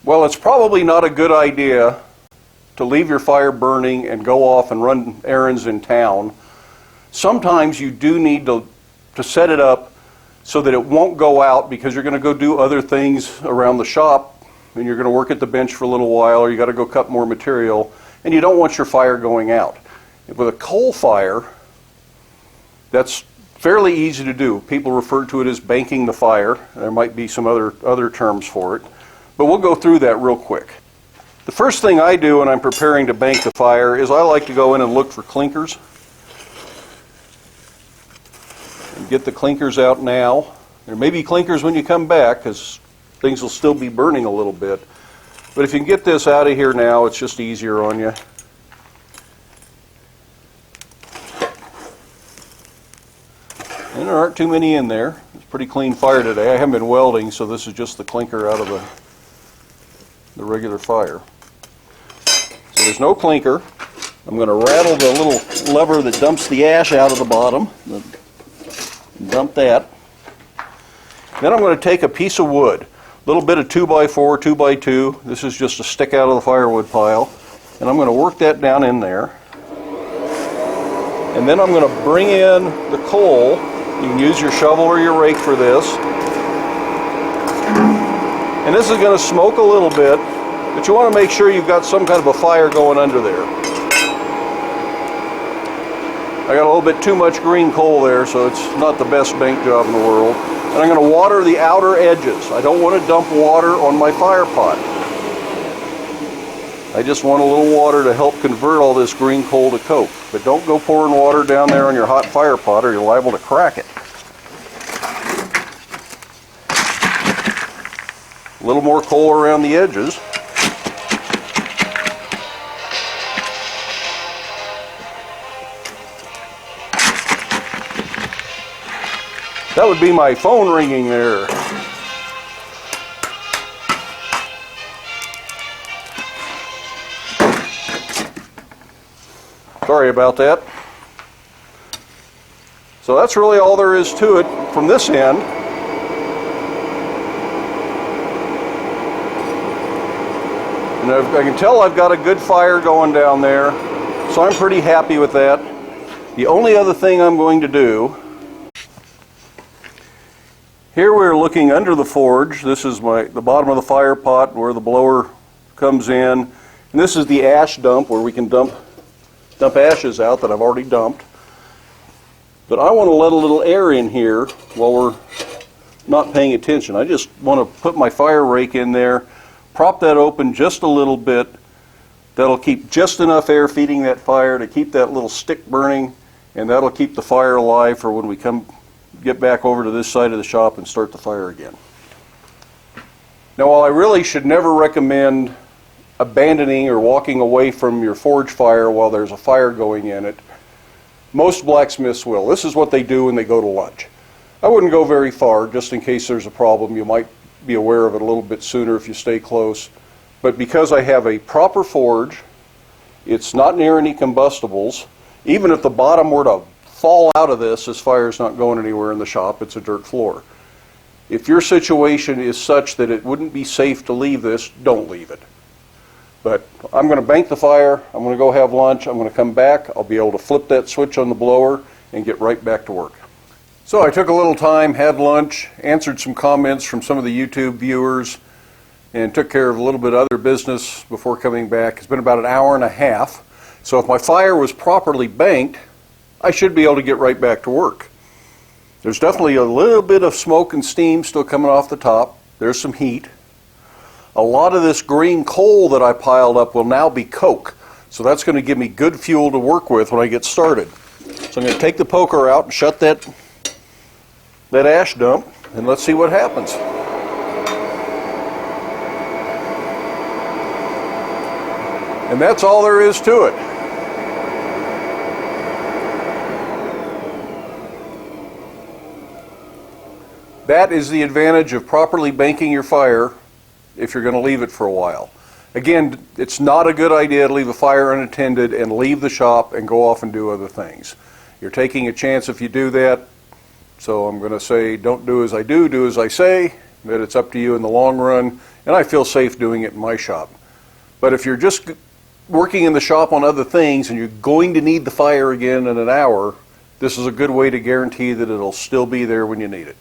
Well, it's probably not a good idea to leave your fire burning and go off and run errands in town. Sometimes you do need to set it up so that it won't go out, because you're going to go do other things around the shop and you're going to work at the bench for a little while, or you got to go cut more material, and you don't want your fire going out. With a coal fire, that's fairly easy to do. People refer to it as banking the fire. There might be some other terms for it, but we'll go through that real quick. The first thing I do when I'm preparing to bank the fire is I like to go in and look for clinkers. And get the clinkers out now. There may be clinkers when you come back, because things will still be burning a little bit. But if you can get this out of here now, it's just easier on you. And there aren't too many in there. It's a pretty clean fire today. I haven't been welding, so this is just the clinker out of the regular fire. So there's no clinker. I'm going to rattle the little lever that dumps the ash out of the bottom. Dump that. Then I'm going to take a piece of wood, a little bit of 2x4, 2x2. This is just a stick out of the firewood pile. And I'm going to work that down in there. And then I'm going to bring in the coal. You can use your shovel or your rake for this. And this is going to smoke a little bit, but you want to make sure you've got some kind of a fire going under there. I got a little bit too much green coal there, so it's not the best bank job in the world. And I'm going to water the outer edges. I don't want to dump water on my fire pot. I just want a little water to help convert all this green coal to coke. But don't go pouring water down there on your hot fire pot, or you're liable to crack it. A little more coal around the edges. That would be my phone ringing there. Sorry about that. So that's really all there is to it from this end. And I can tell I've got a good fire going down there, so I'm pretty happy with that. The only other thing I'm going to do, here we're looking under the forge. This is the bottom of the fire pot where the blower comes in. And this is the ash dump where we can dump ashes out that I've already dumped. But I want to let a little air in here while we're not paying attention. I just want to put my fire rake in there, prop that open just a little bit. That'll keep just enough air feeding that fire to keep that little stick burning, and that'll keep the fire alive for when we get back over to this side of the shop and start the fire again. Now, while I really should never recommend abandoning or walking away from your forge fire while there's a fire going in it, most blacksmiths will. This is what they do when they go to lunch. I wouldn't go very far, just in case there's a problem. You might be aware of it a little bit sooner if you stay close. But because I have a proper forge, it's not near any combustibles. Even if the bottom were to fall out of this fire's not going anywhere in the shop. It's a dirt floor. If your situation is such that it wouldn't be safe to leave this, don't leave it. But I'm going to bank the fire, I'm going to go have lunch, I'm going to come back, I'll be able to flip that switch on the blower and get right back to work. So I took a little time, had lunch, answered some comments from some of the YouTube viewers, and took care of a little bit of other business before coming back. It's been about an hour and a half. So if my fire was properly banked, I should be able to get right back to work. There's definitely a little bit of smoke and steam still coming off the top. There's some heat. A lot of this green coal that I piled up will now be coke. So that's going to give me good fuel to work with when I get started. So I'm going to take the poker out and shut that ash dump, and let's see what happens. And that's all there is to it. That is the advantage of properly banking your fire if you're going to leave it for a while. Again, it's not a good idea to leave a fire unattended and leave the shop and go off and do other things. You're taking a chance if you do that. So I'm going to say, don't do as I do as I say. But it's up to you in the long run. and I feel safe doing it in my shop. But if you're just working in the shop on other things and you're going to need the fire again in an hour, this is a good way to guarantee that it'll still be there when you need it.